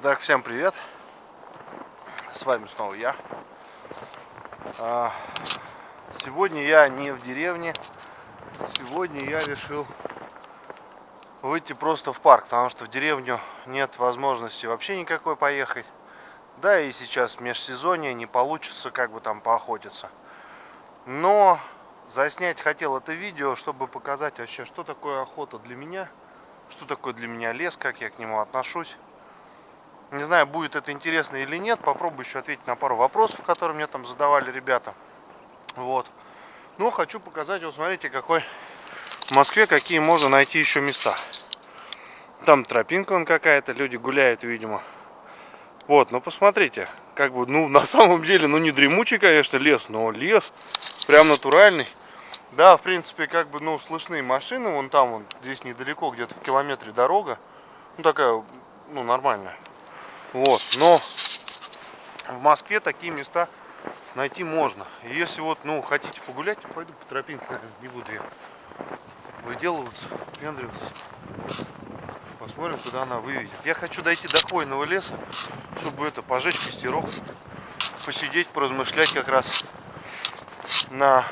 Так, всем привет! С вами снова я. Сегодня я не в деревне. Сегодня я решил выйти просто в парк, потому что в деревню нет возможности вообще никакой поехать. Да и сейчас межсезонье, не получится как бы там поохотиться. Но заснять хотел это видео, чтобы показать вообще, что такое охота для меня, что такое для меня лес, как я к нему отношусь. Не знаю, будет это интересно или нет. Попробую еще ответить на пару вопросов, которые мне там задавали ребята. Вот. Но хочу показать, вот смотрите, какой в Москве, какие можно найти еще места. Там тропинка вон какая-то, люди гуляют, видимо. Вот, ну посмотрите, как бы, ну на самом деле, ну не дремучий, конечно, лес, но лес прям натуральный. Да, в принципе, как бы, ну слышны машины, вон там, вон, здесь недалеко, где-то в километре дорога. Ну такая, ну нормальная. Вот, но в Москве такие места найти можно. И если вот, ну, хотите погулять, пойду по тропинке, не буду я выделываться, пендриваться. Посмотрим, куда она выведет. Я хочу дойти до хвойного леса, чтобы это, пожечь костерок, посидеть, поразмышлять как раз на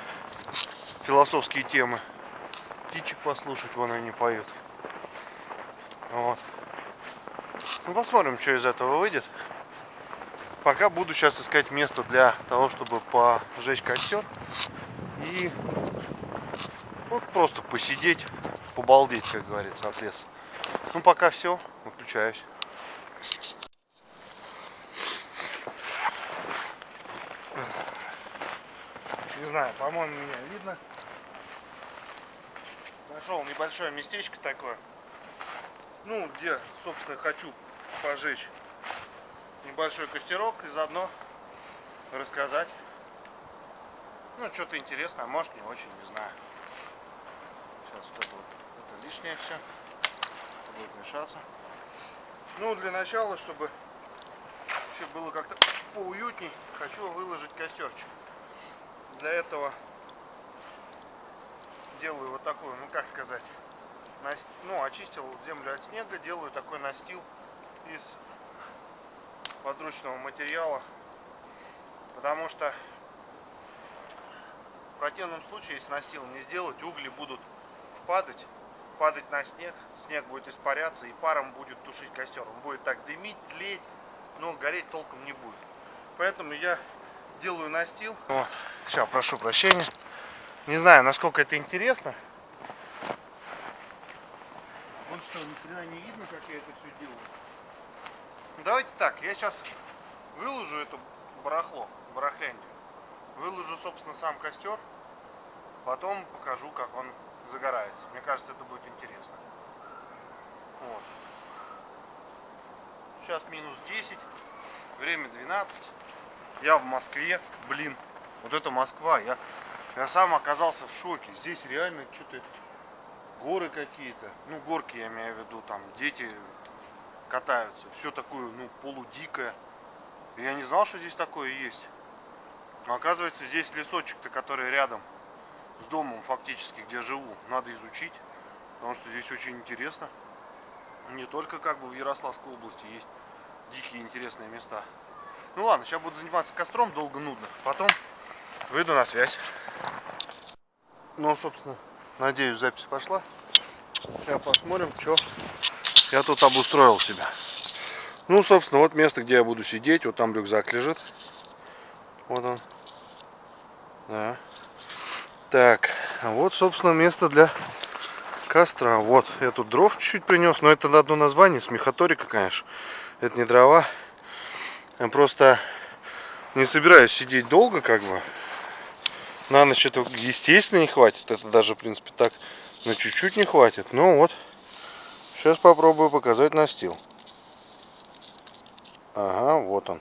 философские темы. Птичек послушать, вон они поют. Вот. Ну, посмотрим, что из этого выйдет. Пока буду сейчас искать место для того, чтобы пожечь костер и вот просто посидеть, побалдеть, как говорится, от леса. Ну, пока все, выключаюсь. Не знаю, по-моему, меня видно. Нашел небольшое местечко такое, ну, где, собственно, хочу пожечь небольшой костерок и заодно рассказать, ну, что-то интересное, а может не очень, не знаю. Сейчас вот это лишнее все, это будет мешаться. Ну, для начала, чтобы вообще было как-то поуютней, хочу выложить костерчик. Для этого делаю вот такую, ну как сказать, ну, очистил землю от снега, делаю такой настил из подручного материала, потому что в противном случае, если настил не сделать, угли будут падать на снег, снег будет испаряться и паром будет тушить костер. Он будет так дымить, тлеть, но гореть толком не будет. Поэтому я делаю настил. Вот. Сейчас, прошу прощения. Не знаю, насколько это интересно. Вот что, ни хрена не видно, как я это все делаю. Давайте так, я сейчас выложу это барахляндию. Выложу, собственно, сам костер. Потом покажу, как он загорается. Мне кажется, это будет интересно. Вот. Сейчас минус 10. Время 12. Я в Москве. Блин, вот это Москва. Я сам оказался в шоке. Здесь реально что-то горы какие-то. Ну, горки я имею в виду. Там дети катаются. Все такое, ну, полудикое. Я не знал, что здесь такое есть. Но оказывается, здесь лесочек-то, который рядом с домом фактически, где живу, надо изучить. Потому что здесь очень интересно. Не только как бы в Ярославской области есть дикие интересные места. Ну ладно, сейчас буду заниматься костром, долго нудно. Потом выйду на связь. Ну, собственно, надеюсь, запись пошла. Сейчас посмотрим, что я тут обустроил себя. Ну, собственно, вот место, где я буду сидеть. Вот там рюкзак лежит. Вот он. Да. Так, а вот, собственно, место для костра. Вот, я тут дров чуть-чуть принес. Но это на одно название, смехоторика, конечно. Это не дрова. Я просто не собираюсь сидеть долго, как бы. На ночь это, естественно, не хватит. Это даже, в принципе, так на чуть-чуть не хватит. Ну вот, сейчас попробую показать настил. Ага, вот он.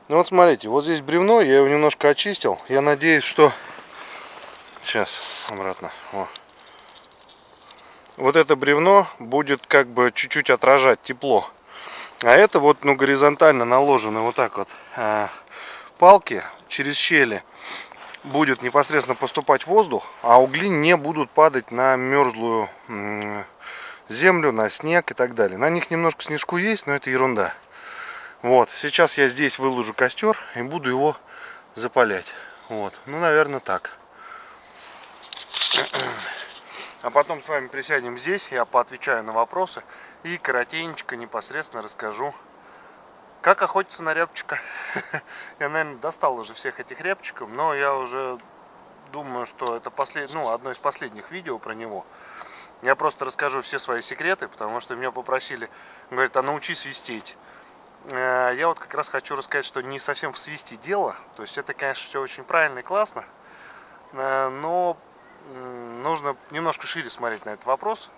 Ну вот смотрите, вот здесь бревно, я его немножко очистил. Я надеюсь, что... Сейчас, обратно. О. Вот это бревно будет как бы чуть-чуть отражать тепло. А это вот, ну, горизонтально наложены вот так вот палки через щели. Будет непосредственно поступать воздух, а угли не будут падать на мерзлую землю, на снег и так далее. На них немножко снежку есть, но это ерунда. Вот, сейчас я здесь выложу костер и буду его запалять. Вот, ну, наверное, так. А потом с вами присядем здесь, я поотвечаю на вопросы и коротенько непосредственно расскажу, как охотиться на рябчика. Я, наверное, достал уже всех этих рябчиков, но я уже думаю, что это одно из последних видео про него. Я просто расскажу все свои секреты, потому что меня попросили, говорят, а научись свистеть. Я вот как раз хочу рассказать, что не совсем в свисте дело. То есть это, конечно, все очень правильно и классно, но нужно немножко шире смотреть на этот вопрос.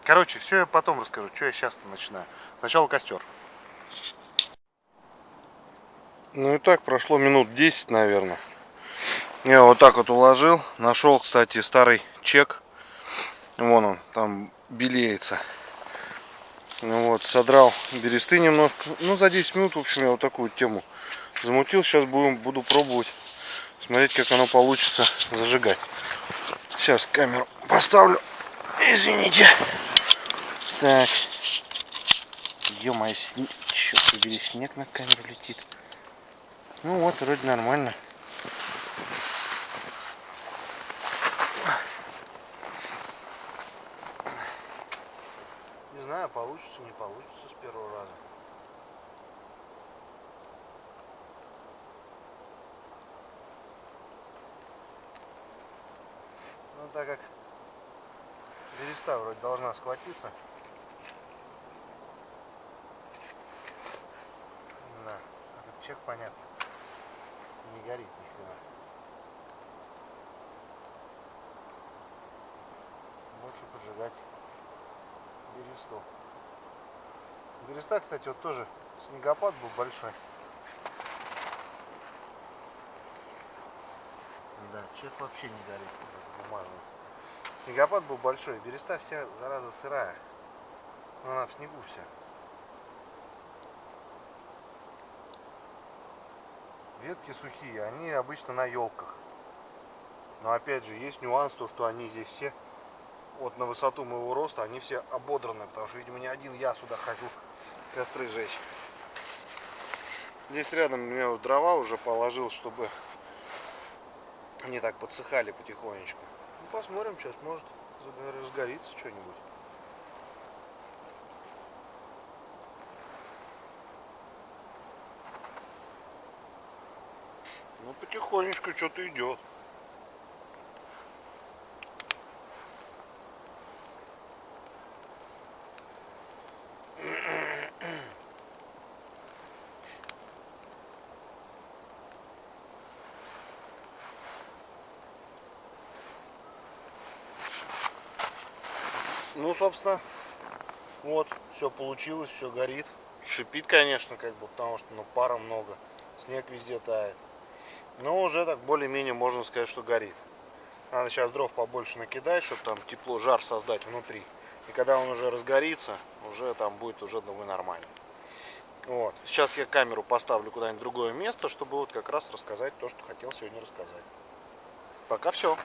Короче, все я потом расскажу, что я сейчас-то начинаю. Сначала костер. Ну и так прошло минут 10, наверное. Я вот так вот уложил. Нашел, кстати, старый чек. Вон он, там белеется. Ну вот, содрал бересты немножко. Ну, за 10 минут, в общем, я вот такую тему замутил. Сейчас буду пробовать смотреть, как оно получится зажигать. Сейчас камеру поставлю. Извините. Так. Ё-моё, черт побери, снег на камеру летит. Ну вот, вроде нормально. Не знаю, получится, не получится с первого раза. Ну, так как береста вроде должна схватиться. Да, этот чек, понятно, не горит нифига. Лучше поджигать бересту. Береста, кстати, вот тоже снегопад был большой. Да, чек вообще не горит, бумажный. Снегопад был большой, береста вся, зараза, сырая. Но она в снегу вся. Ветки сухие, они обычно на елках. Но опять же, есть нюанс, то что они здесь все, вот на высоту моего роста, они все ободраны, потому что, видимо, не один я сюда хожу костры жечь. Здесь рядом я вот дрова уже положил, чтобы они так подсыхали потихонечку. Ну, посмотрим, сейчас может разгорится что-нибудь. Ну, потихонечку что-то идет. Ну, собственно, вот, все получилось, все горит. Шипит, конечно, как бы, потому что, ну, пара много. Снег везде тает. Но уже так более-менее можно сказать, что горит. Надо сейчас дров побольше накидать, чтобы там тепло, жар создать внутри. И когда он уже разгорится, уже там будет уже, думаю, нормально. Вот. Сейчас я камеру поставлю куда-нибудь в другое место, чтобы вот как раз рассказать то, что хотел сегодня рассказать. Пока все.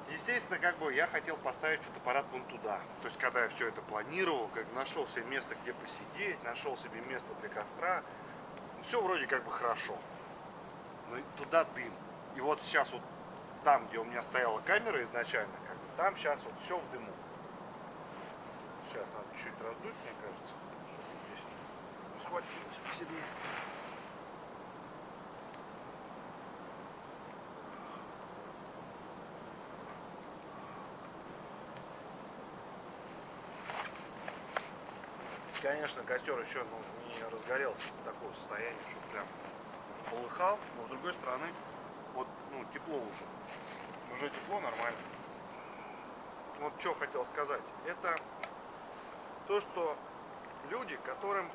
Естественно, как бы я хотел поставить фотоаппарат вон туда. То есть, когда я все это планировал, как нашел себе место, где посидеть, нашел себе место для костра, все вроде как бы хорошо. Но туда дым. И вот сейчас вот там, где у меня стояла камера изначально, как бы, там сейчас вот все в дыму. Сейчас надо чуть раздуть, мне кажется, чтобы здесь не схватилось сильнее. Конечно, костер еще не разгорелся до такого состояния, что прям полыхал, но с другой стороны, вот, ну, тепло уже тепло, нормально. Вот что хотел сказать, это то, что люди, которым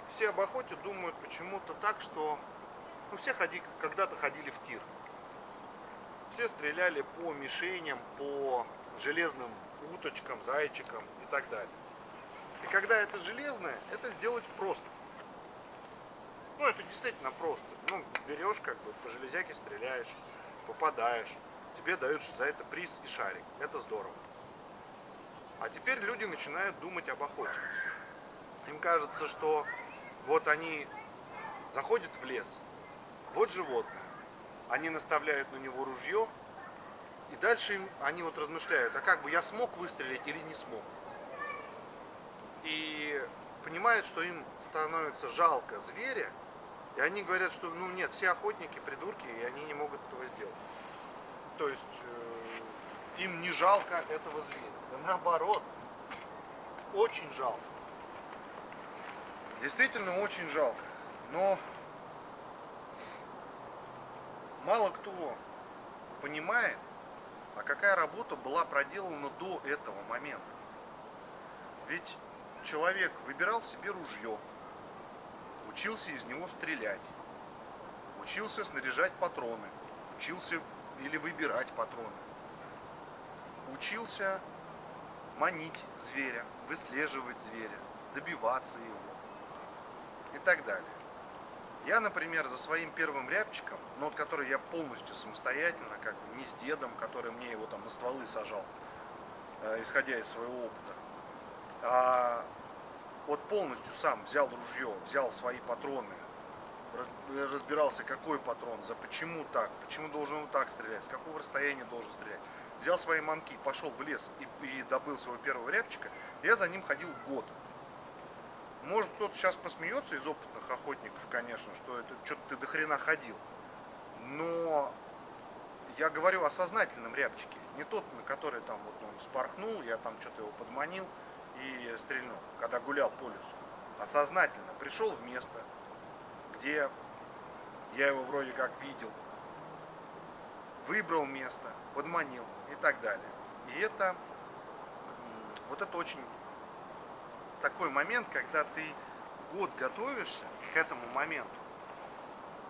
все об охоте думают почему-то так, что, ну, все когда-то ходили в тир, все стреляли по мишеням, по железным уточкам, зайчикам и так далее. И когда это железное, это сделать просто. Ну, это действительно просто. Ну, берешь, как бы, по железяке стреляешь, попадаешь. Тебе дают за это приз и шарик. Это здорово. А теперь люди начинают думать об охоте. Им кажется, что вот они заходят в лес, вот животное, они наставляют на него ружье, и дальше они вот размышляют, а как бы я смог выстрелить или не смог. И понимают, что им становится жалко зверя, и они говорят, что ну нет, все охотники придурки, и они не могут этого сделать. То есть им не жалко этого зверя, да наоборот, очень жалко. Действительно очень жалко, но мало кто понимает, а какая работа была проделана до этого момента. Ведь человек выбирал себе ружье, учился из него стрелять, учился снаряжать патроны, учился или выбирать патроны, учился манить зверя, выслеживать зверя, добиваться его и так далее. Я, например, за своим первым рябчиком, но вот который я полностью самостоятельно, как бы не с дедом, который мне его там на стволы сажал, исходя из своего опыта, а вот полностью сам взял ружье, взял свои патроны, разбирался, какой патрон, за почему так, почему должен он так стрелять, с какого расстояния должен стрелять. Взял свои мамки, пошел в лес и добыл своего первого рябчика, я за ним ходил год. Может, кто-то сейчас посмеется из опытных охотников, конечно, что это что-то ты до хрена ходил. Но я говорю о сознательном рябчике. Не тот, на который там вот он спорхнул, я там что-то его подманил и стрельнул, когда гулял по лесу. А сознательно пришел в место, где я его вроде как видел, выбрал место, подманил и так далее. И это вот это очень такой момент, когда ты год готовишься к этому моменту.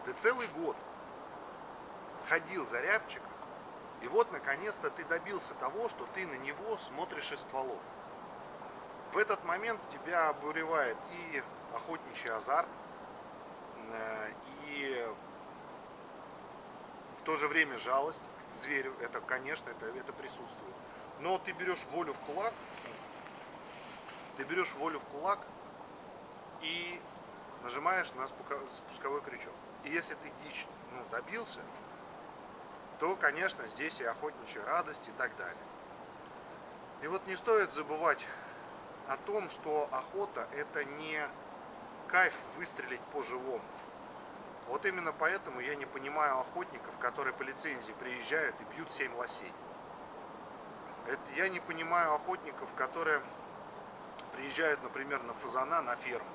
Ты целый год ходил за рябчиком, и вот наконец-то ты добился того, что ты на него смотришь из стволов. В этот момент тебя обуревает и охотничий азарт, и в то же время жалость к зверю. Это, конечно, это присутствует. Но ты берешь волю в кулак, и нажимаешь на спусковой крючок. И если ты дичь добился, то, конечно, здесь и охотничья радость и так далее. И вот не стоит забывать о том, что охота — это не кайф выстрелить по живому. Вот именно поэтому я не понимаю охотников, которые по лицензии приезжают и бьют 7 лосей. Я не понимаю охотников, которые приезжают, например, на фазана на ферму,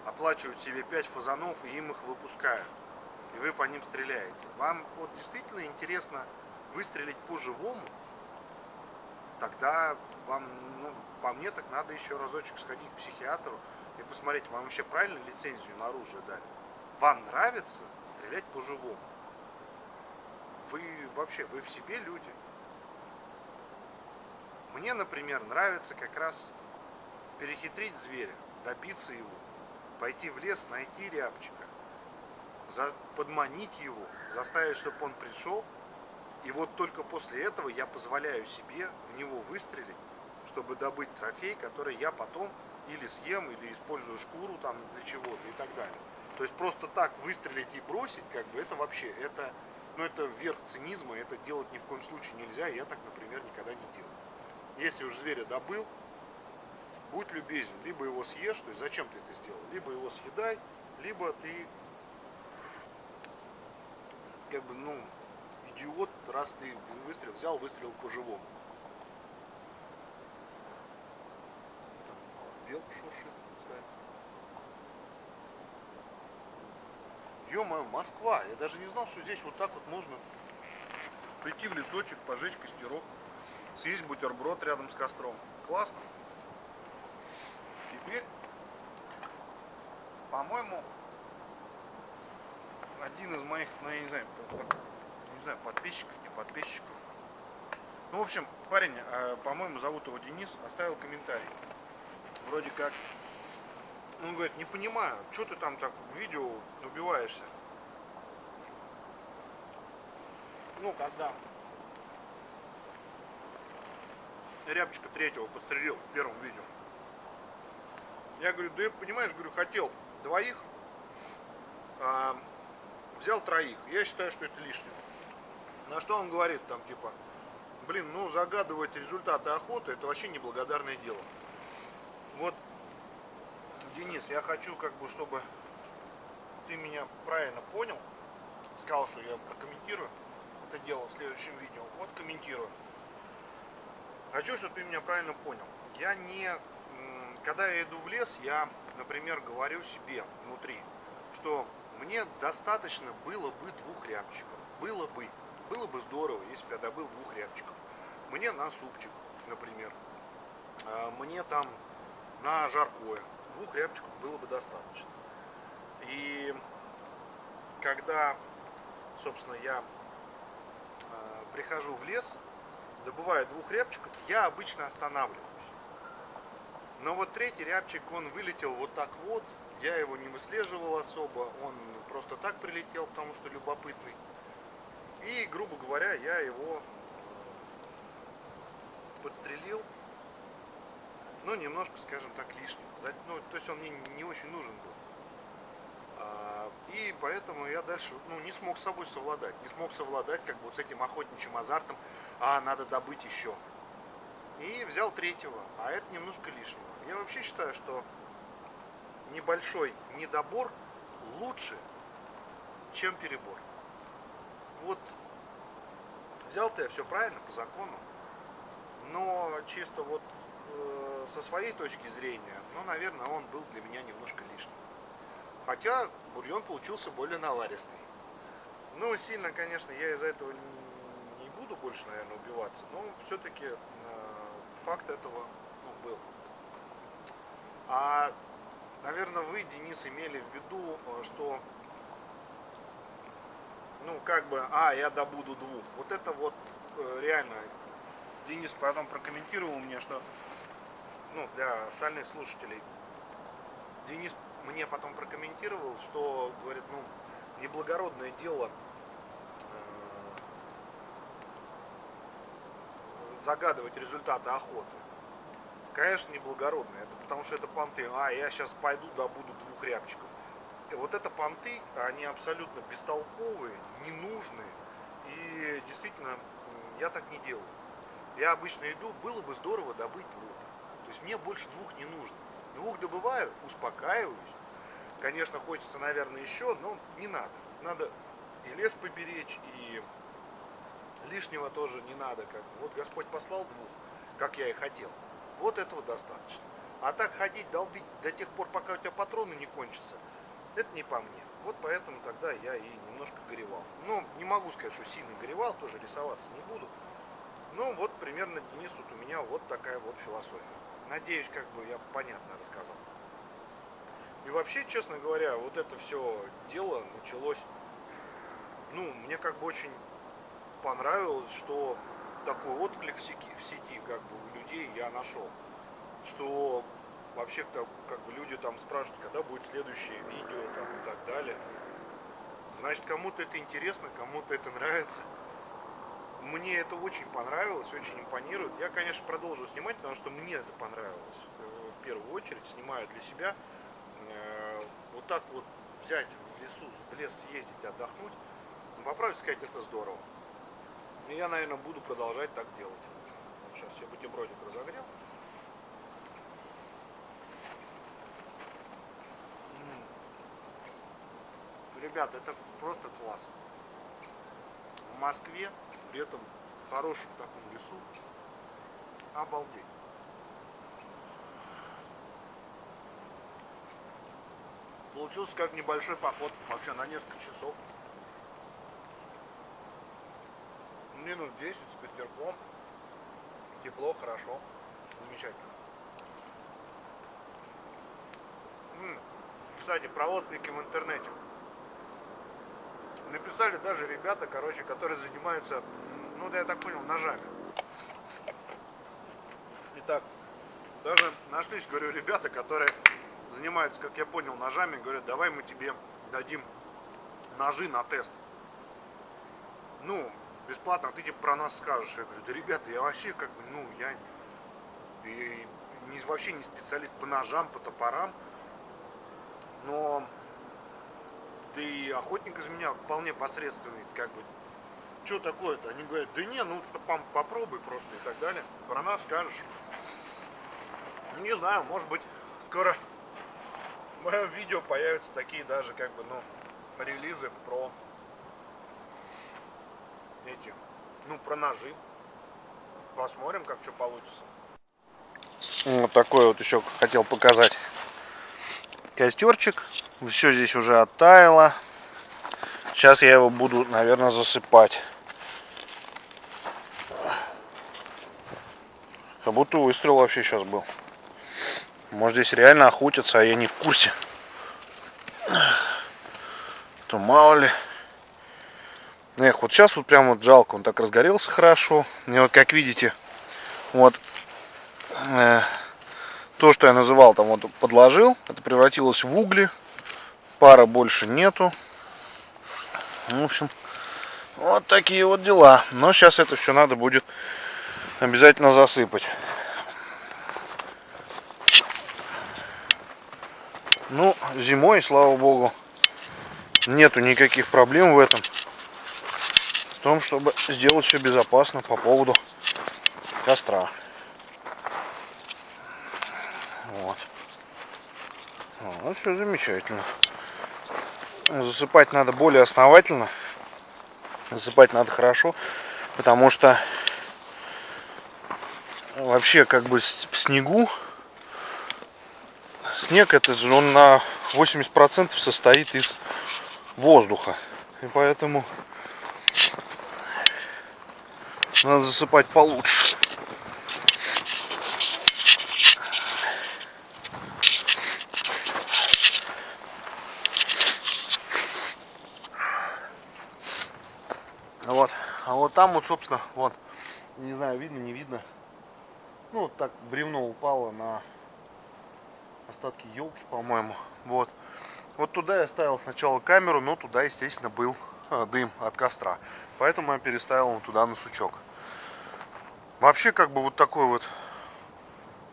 оплачивают себе 5 фазанов и им их выпускают, и вы по ним стреляете. Вам вот действительно интересно выстрелить по живому? Тогда вам, по мне, так надо еще разочек сходить к психиатру и посмотреть, вам вообще правильно лицензию на оружие дали? Вам нравится стрелять по живому? Вы в себе люди. Мне, например, нравится как раз перехитрить зверя, добиться его, пойти в лес, найти рябчика, подманить его, заставить, чтобы он пришел, и вот только после этого я позволяю себе в него выстрелить, чтобы добыть трофей, который я потом или съем, или использую шкуру там для чего-то и так далее. То есть просто так выстрелить и бросить, это вообще, это верх цинизма, это делать ни в коем случае нельзя, и я так, например, никогда не делаю. Если уж зверя добыл, будь любезен, либо его съешь, то есть зачем ты это сделал, либо его съедай, либо ты идиот, раз ты выстрелил по-живому. Белка шуршит, кстати. Ё-моё, Москва! Я даже не знал, что здесь вот так вот можно прийти в лесочек, пожечь костерок, съесть бутерброд рядом с костром. Классно. Теперь, по-моему, один из моих, я не знаю, подписчиков, не подписчиков. В общем, парень, по-моему, зовут его Денис, оставил комментарий. Вроде как, он говорит, не понимаю, что ты там так в видео убиваешься? Когда рябчика третьего подстрелил в первом видео. Я говорю, да я, понимаешь, говорю, хотел двоих, а взял троих. Я считаю, что это лишнее. На что он говорит, там типа, блин, ну загадывать результаты охоты, это вообще неблагодарное дело. Вот, Денис, я хочу как бы, чтобы ты меня правильно понял. Сказал, что я прокомментирую это дело в следующем видео. Вот комментирую. Хочу, чтобы ты меня правильно понял. Я не... Когда я иду в лес, я, например, говорю себе внутри, что мне достаточно было бы двух рябчиков. Было бы здорово, если бы я добыл двух рябчиков. Мне на супчик, например. Мне там на жаркое. Двух рябчиков было бы достаточно. И когда, собственно, я прихожу в лес, добываю двух рябчиков, я обычно останавливаюсь. Но вот третий рябчик, он вылетел вот так вот, я его не выслеживал особо, он просто так прилетел, потому что любопытный. И, грубо говоря, я его подстрелил, ну, немножко, скажем так, лишним. Ну, то есть он мне не очень нужен был. И поэтому я дальше не смог с собой совладать. Не смог совладать как бы вот с этим охотничьим азартом, надо добыть еще. И взял третьего, а это немножко лишнего. Я вообще считаю, что небольшой недобор лучше, чем перебор. Вот взял-то я все правильно, по закону, но чисто вот со своей точки зрения, наверное, он был для меня немножко лишним. Хотя бульон получился более наваристый. Ну, сильно, конечно, я из-за этого не буду больше, наверное, убиваться, но все-таки факт этого был. А, наверное, вы, Денис, имели в виду, что, я добуду двух. Вот это вот реально, Денис потом прокомментировал мне, что, для остальных слушателей, Денис мне потом прокомментировал, что, говорит, неблагородное дело загадывать результаты охоты. Конечно, неблагородное, это потому что это понты. Я сейчас пойду добуду двух рябчиков. И вот это понты, они абсолютно бестолковые, ненужные. И действительно, я так не делаю. Я обычно иду, было бы здорово добыть двух. То есть мне больше двух не нужно. Двух добываю, успокаиваюсь. Конечно, хочется, наверное, еще, но не надо. Надо и лес поберечь, и лишнего тоже не надо. Вот Господь послал двух, как я и хотел. Вот этого достаточно. А так ходить, долбить до тех пор, пока у тебя патроны не кончатся, это не по мне. Вот поэтому тогда я и немножко горевал. Не могу сказать, что сильно горевал, тоже рисоваться не буду. Вот примерно, Денис, вот у меня вот такая вот философия. Надеюсь, я понятно рассказал. И вообще, честно говоря, вот это все дело началось, мне очень понравилось, что такой отклик в сети у людей я нашел. Что вообще-то люди там спрашивают, когда будет следующее видео и так далее. Значит, кому-то это интересно, кому-то это нравится. Мне это очень понравилось, очень импонирует. Я, конечно, продолжу снимать, потому что мне это понравилось. В первую очередь снимаю для себя. Вот так вот взять в лес съездить, отдохнуть, по правде сказать, это здорово. И я, наверное, буду продолжать так делать. Вот сейчас я бутербродик разогрел. Ребята, это просто класс. В Москве, при этом в хорошем таком лесу. Обалдеть. Получился как небольшой поход, вообще на несколько часов. Минус 10 с костерком. Тепло, хорошо. Замечательно. Кстати, про отклики в интернете. Написали даже ребята, которые занимаются, я так понял, ножами. Итак, даже нашлись, говорю, ребята, которые занимаются, как я понял, ножами, говорят, давай мы тебе дадим ножи на тест. Бесплатно, а ты про нас скажешь. Я говорю, да, ребята, я вообще я и вообще не специалист по ножам, по топорам. Но да и охотник из меня вполне посредственный, как бы. Что такое-то? Они говорят, да не, ну попробуй просто и так далее. Про нас скажешь. Не знаю, может быть, скоро в моем видео появятся такие даже, как бы, ну, релизы про эти, ну, про ножи. Посмотрим, как что получится. Вот такой вот еще хотел показать костерчик. Все здесь уже оттаяло. Сейчас я его буду, наверное, засыпать. Как будто выстрел вообще сейчас был. Может, здесь реально охотятся, а я не в курсе. То мало ли. Эх, вот сейчас вот прям вот жалко, он так разгорелся хорошо. И вот как видите, вот то, что я называл, там вот подложил, это превратилось в угли. Пара больше нету. В общем, вот такие вот дела. Но сейчас это все надо будет обязательно засыпать. Ну, зимой, слава богу, нету никаких проблем в этом. В том, чтобы сделать все безопасно по поводу костра. Вот. Вот, все замечательно. Засыпать надо более основательно. Засыпать надо хорошо, потому что вообще как бы в снегу, снег это же он на 80% состоит из воздуха. И поэтому надо засыпать получше. Вот. А вот там вот, собственно, вот, не знаю, видно, не видно. Ну, вот так бревно упало на остатки елки, по-моему. Вот. Вот туда я ставил сначала камеру, но туда, естественно, был дым от костра. Поэтому я переставил его туда на сучок. Вообще, как бы вот такой вот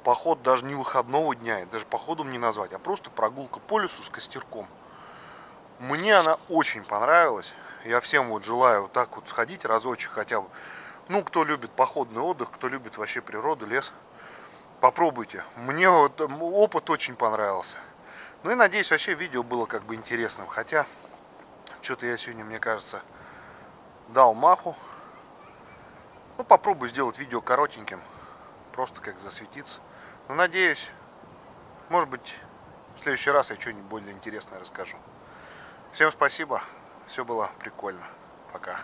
поход даже не выходного дня, и даже походом не назвать, а просто прогулка по лесу с костерком. Мне она очень понравилась. Я всем вот желаю вот так вот сходить разочек хотя бы. Ну, кто любит походный отдых, кто любит вообще природу, лес, попробуйте. Мне вот опыт очень понравился. Ну и надеюсь, вообще видео было как бы интересным. Хотя, что-то я сегодня, мне кажется, дал маху. Ну, попробую сделать видео коротеньким. Просто как засветиться. Но надеюсь, может быть, в следующий раз я что-нибудь более интересное расскажу. Всем спасибо. Все было прикольно. Пока.